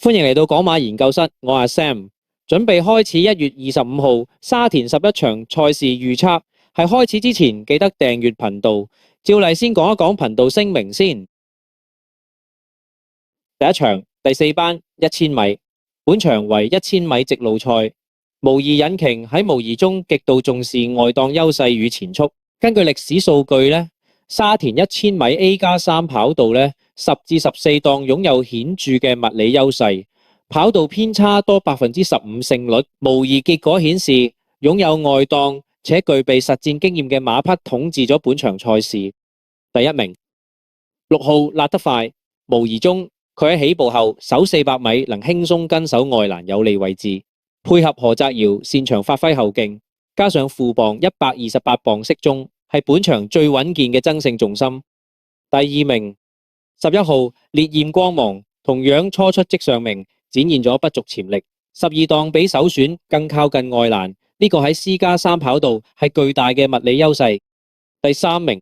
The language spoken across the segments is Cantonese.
歡迎嚟到港馬研究室，我係 Sam，準備開始1月25號沙田11場賽事預測。喺開始之前，記得訂閱頻道。照例先講一講頻道聲明先。第一場第4班1000米，本場為1000米直路賽。模擬引擎喺模擬中極度重視外檔優勢與前速。根據歷史數據呢，沙田1000米 A+3 跑道呢10至14檔擁有顯著嘅物理優勢，跑道偏差多15%勝率。模擬結果顯示，擁有外檔且具備實戰經驗嘅馬匹統治咗本場賽事。第一名6號辣得快，模擬中佢喺起步後首400米能輕鬆跟守外欄有利位置，配合何澤堯擅長發揮後勁，加上副磅128磅適中，係本場最穩健嘅爭勝重心。第二名11號烈焰光芒，同樣初出即上名，展現咗不俗潛力。12檔比首選更靠近外欄，呢個喺 C+3 跑道係巨大嘅物理優勢。第三名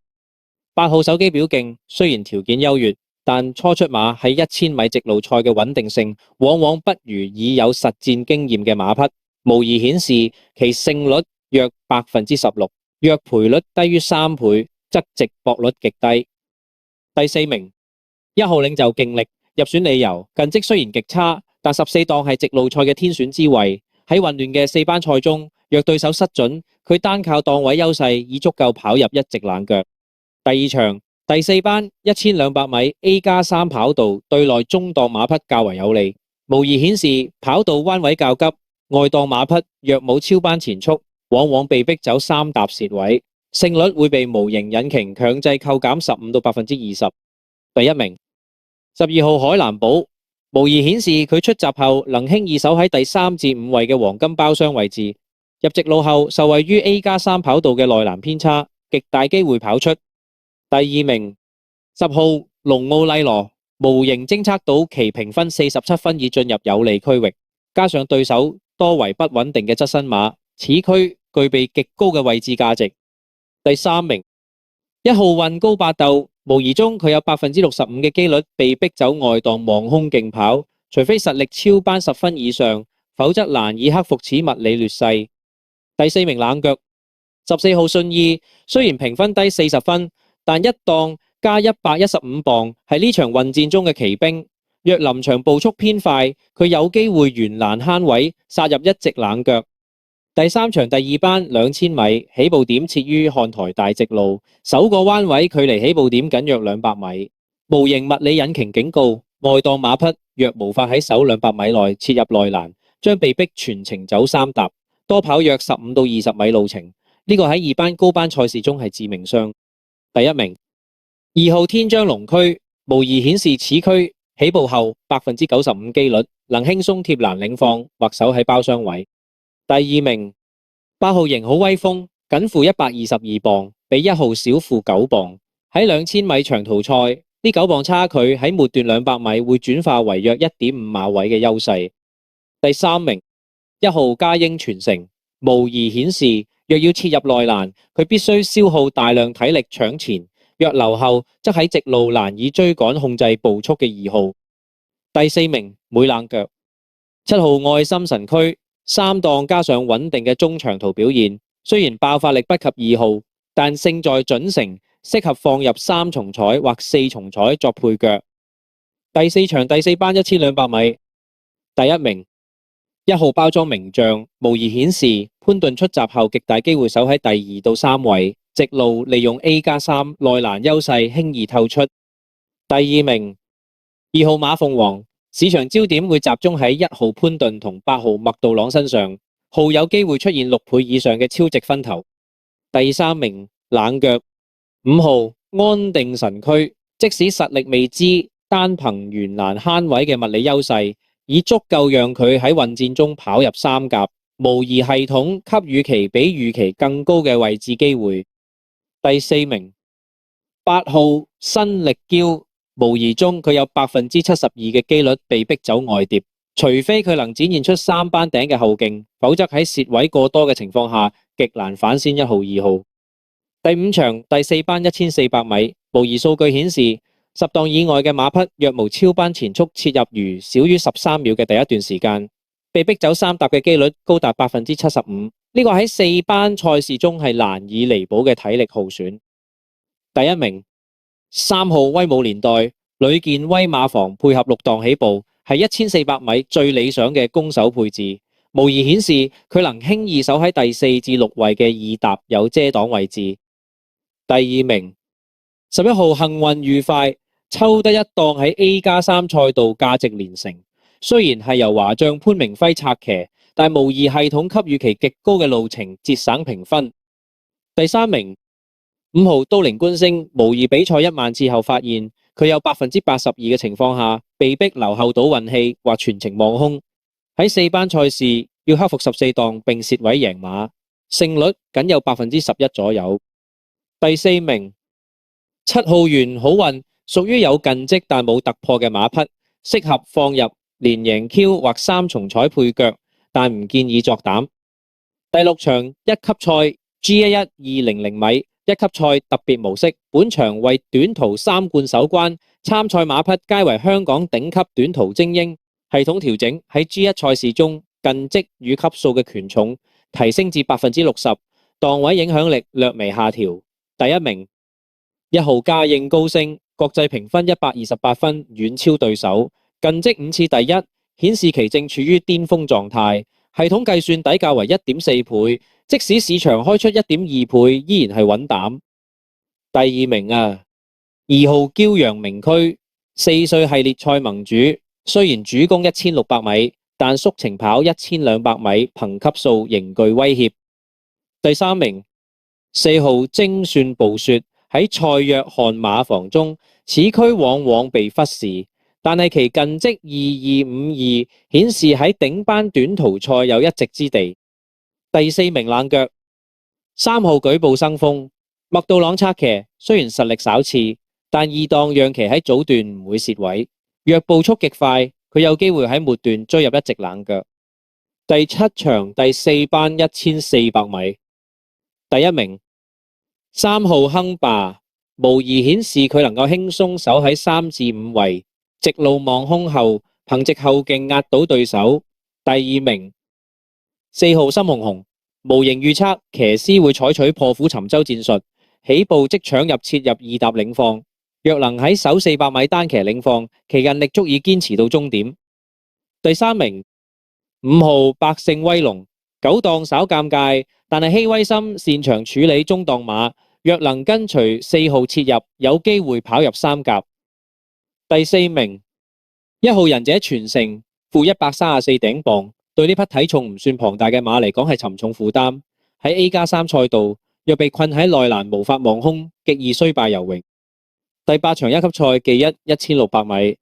8號手機表徑，雖然條件優越，但初出馬喺1000米直路賽嘅穩定性往往不如已有實戰經驗嘅馬匹。模擬顯示其勝率約16%，若賠率低於3倍，則值博率極低。第四名1號領袖勁力，入選理由近績雖然極差，但14檔係直路賽嘅天選之位。喺混亂嘅4班賽中，若對手失準，佢單靠檔位優勢已足夠跑入一直冷腳。第二場第4班1200米 A+3 跑道對內中檔馬匹較為有利。模擬顯示跑道彎位較急，外檔馬匹若冇超班前速，往往被逼走3踏蝕位，勝率會被模型引擎強制扣減15到20%。第一名12號海藍寶，模擬顯示佢出閘後能輕易守喺第3至5位嘅黃金包廂位置，入直路後受惠於 A+3 跑道嘅內欄偏差，極大機會跑出。第二名10號龍奧麗羅，模型偵測到其評分47分已進入有利區域，加上對手多為不穩定嘅側身馬，此區具備極高嘅位置價值。第三名1號運高八鬥，模擬中佢有65%嘅機率被逼走外檔望空競跑，除非實力超班10分以上，否則難以克服此物理劣勢。第四名冷腳14號信義，雖然評分低40分，但一檔加115磅係呢場混戰中嘅奇兵，若臨場步速偏快，佢有機會沿欄慳位殺入一直冷腳。第三場第2班2000米，起步點設於看台大直路，首個彎位距離起步點僅約200米。模型物理引擎警告，外檔馬匹若無法喺首200米內切入內欄，將被逼全程走3踏，多跑約15到20米路程。呢個喺2班高班賽事中係致命傷。第一名2號天章龍駒，模擬顯示此區起步後95%機率能輕鬆貼欄領放或守喺包廂位。第二名8號型好威風，僅負122磅，比1號少負9磅。喺2000米長途賽，呢9磅差距喺末段200米會轉化為約1.5馬位嘅優勢。第三名1號嘉英傳承，模擬顯示若要切入內欄，佢必須消耗大量體力搶前，若留後則喺直路難以追趕控制步速嘅2號。第四名每冷腳7號愛心神驅，3檔加上穩定嘅中長途表現，雖然爆發力不及2號，但勝在準成，適合放入3重彩或4重彩作配腳。第4場第4班1200米，第一名1號包裝名將，模擬顯示潘頓出閘後極大機會守喺第2到3位，直路利用 A+3 內欄優勢輕易透出。第二名2號馬鳳凰，市場焦點會集中喺1號潘頓同8號麥杜朗身上，號有機會出現6倍以上嘅超值分頭。第三名冷腳5號安定神驅，即使實力未知，單憑沿欄慳位嘅物理優勢，已足夠讓佢喺混戰中跑入3甲，模擬系統給予其比預期更高嘅位置機會。第四名8號新力驕，模擬中佢有72%嘅機率被逼走外碟，除非佢能展現出3班頂嘅後勁，否則喺蝕位過多嘅情況下，極難反先1號2號。第5場第4班1400米，模擬數據顯示10檔以外嘅馬匹若無超班前速切入餘少於13秒嘅第一段時間，被逼走3踏嘅機率高達75%。呢個喺4班賽事中係難以彌補嘅體力耗損。第一名3號威武年代呂健威馬房配合6檔起步，係1400米最理想嘅攻守配置，無疑顯示佢能輕易守喺第4至6位嘅2踏有遮擋位置。第二名11號幸運愉快抽得1檔喺 A+3 賽道價值連城，雖然係由華將潘明輝策騎，但無疑系統給予其極高嘅路程節省評分。第三名5號都靈觀星，無疑比賽1萬次後發現佢有82%嘅情況下被逼留後賭運氣或全程望空，喺4班賽事要克服14檔並蝕位贏馬，勝率僅有11%左右。第四名7號元好運，屬於有近績但冇突破嘅馬匹，適合放入連贏 Q 或3重彩配腳，但唔建議作膽。第6場1級賽 G11 200米1級賽特別模式，本場為短途3冠首關，參賽馬匹皆為香港頂級短途精英，系統調整喺 G1 賽事中近績與級數嘅權重提升至 60%， 檔位影響力略微下調。第一名1號嘉應高升，國際評分128分，遠超對手，近績5次第一，顯示其正處於巔峰狀態。系統計算底價為 1.4 倍，即使市場開出 1.2 倍，依然係穩膽。第二名2號驕陽明區4歲系列賽盟主，雖然主攻1600米，但速程跑1200米，憑級數仍具威脅。第三名4號精算暴雪喺蔡約翰馬房中，此區往往被忽視，但係其近績2252顯示喺頂班短途賽有一席之地。第四名冷腳3號舉步生風，麥杜朗策騎雖然實力稍次，但2檔讓騎喺早段唔會蝕位，若步速極快，佢有機會喺末段追入一席冷腳。第7場第4班1400米，第一名3號亨霸，無疑顯示佢能夠輕鬆守喺3至5位，直路望空後憑藉後勁壓倒對手。第二名4號深紅紅，模型預測騎師會採取破釜沉舟戰術，起步即搶入切入2踏領放，若能喺首400米單騎領放，其韌力足以堅持到終點。第三名5號百勝威龍，9檔稍尷尬，但係希威森擅長處理中檔馬，若能跟隨4號切入，有機會跑入3甲。第四名1號忍者傳承，負134頂磅，對呢匹體重唔算龐大嘅馬嚟講係沉重負擔。喺 A+3 賽道，若被困喺內欄無法望空，極易雖敗猶榮。第8場1級賽技一1600米，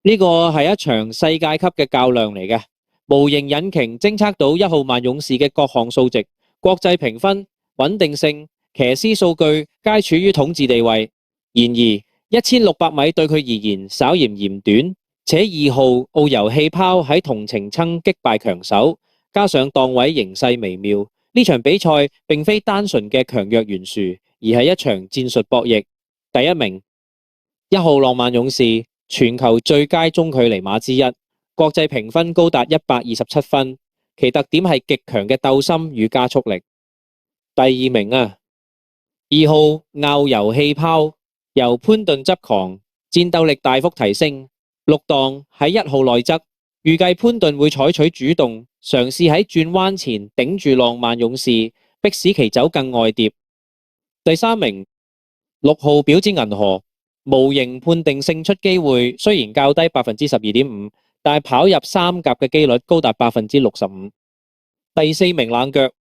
呢個係一場世界級嘅較量嚟嘅。模型引擎偵測到1號萬勇士嘅各項數值，國際評分、穩定性、騎師數據皆處於統治地位。然而1600米對佢而言稍嫌短，且2號澳遊氣泡喺同程稱擊敗強手，加上檔位形勢微妙，呢場比賽並非單純嘅強弱懸殊，而係一場戰術博弈。第一名1號浪漫勇士，全球最佳中距離馬之一，國際評分高達127分，其特點係極強嘅鬥心與加速力。第二名2號拗遊氣泡，由潘頓執狂，戰鬥力大幅提升。6檔喺1號內側，預計潘頓會採取主動，嘗試喺轉彎前頂住浪漫勇士，迫使其走更外碟。第三名6號表之銀河，模型判定勝出機會雖然較低 12.5%， 但係跑入3甲嘅機率高達 65%。第四名冷腳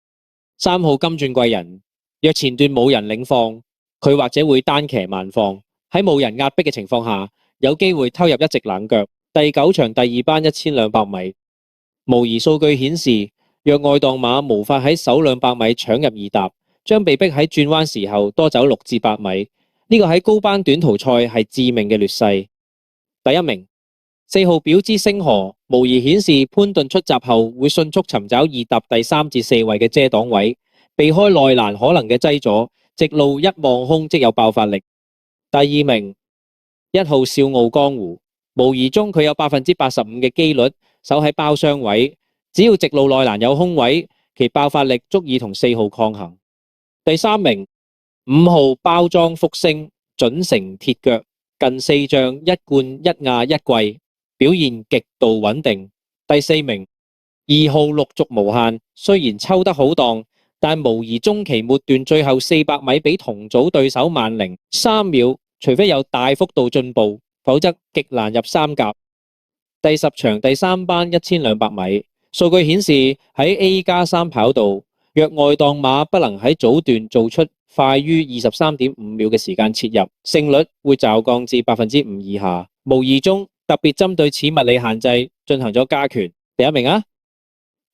3號金鑽貴人，若前段冇人領放，佢或者會單騎慢放，喺冇人壓迫嘅情況下，有機會偷入一席冷腳。第9場第2班1200米，模擬數據顯示，若外檔馬無法喺首200米搶入2踏，將被逼喺轉彎時候多走6至8米。呢個喺高班短途賽係致命嘅劣勢。第一名4號表之星河，無疑顯示潘頓出閘後會迅速尋找2踏第3至4位嘅遮擋位，避開內欄可能嘅擠阻，直路一望空即有爆發力。第二名1號笑傲江湖，無疑中佢有85%嘅機率守喺包廂位，只要直路內欄有空位，其爆發力足以同4號抗衡。第3名5號包裝福星，準成鐵腳，近4仗1冠1亞1季，表現極度穩定。第4名2號陸續無限，雖然抽得好檔，但無疑中期末段最後400米比同組對手慢0.3秒，除非有大幅度進步，否則極難入3甲。第10場第3班1200米，數據顯示喺 A+3 跑道，若外檔馬不能喺早段做出快於23.5秒嘅時間切入，勝率會驟降至5%以下。無疑中特別針對此物理限制進行咗加權。第1名啊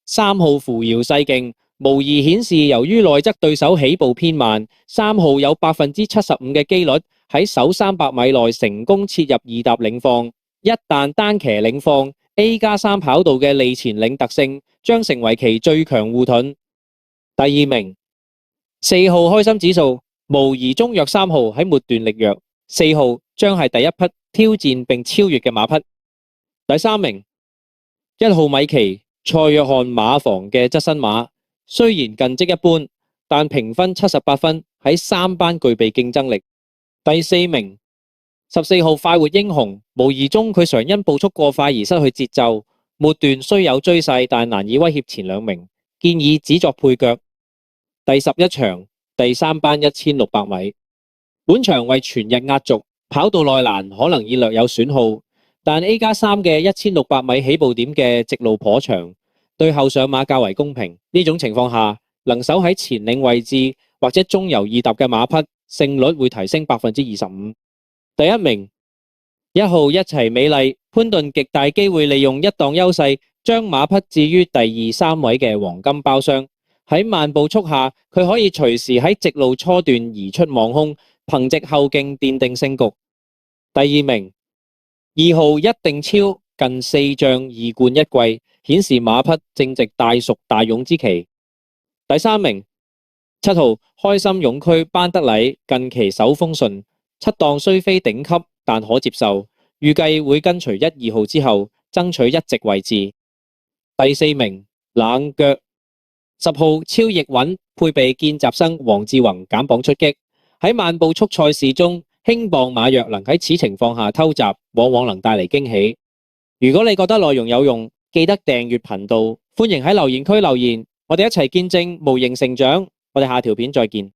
，3號扶搖世勁，無疑顯示由於內側對手起步偏慢，3號有75%嘅機率喺首300米內成功切入2踏領放。一旦單騎領放 A+3 跑道嘅利前領特性將成為其最強護盾。第2名4號開心指數，無疑中若3號喺末段力弱，4號將係第一匹挑戰並超越嘅馬匹。第3名1號米奇，蔡約翰馬房嘅側身馬，雖然近績一般，但評分78分，喺3班具備競爭力。第4名14號快活英雄，無疑中佢常因步速過快而失去節奏，末段雖有追勢，但難以威脅前2名，建議只作配腳。第11場第3班1600米，本場為全日壓軸，跑道內欄可能已略有損耗，但 A+3 嘅1600米起步點嘅直路頗長，對後上馬較為公平。呢種情況下，能守喺前領位置或者中游2踏嘅馬匹，勝率會提升25%。第1名1號一齊美麗，潘頓極大機會利用一檔優勢，將馬匹置於第2、3位嘅黃金包廂。喺慢步速下，佢可以隨時喺直路初段移出望空，憑藉後勁奠定勝局。第2名2號一定超，近4仗2冠1季，顯示馬匹正值大熟大勇之期。第3名7號開心勇區班德禮，近期手風順，7檔雖非頂級，但可接受，預計會跟隨1、2號之後爭取1席位置。第4名冷腳10號超逆穩，配備見習生黃志宏減磅出擊，喺慢步速賽事中輕磅馬若能喺此情況下偷襲，往往能帶嚟驚喜。如果你覺得內容有用，記得訂閱頻道，歡迎喺留言區留言，我哋一齊見證無形成長。我哋下條片再見。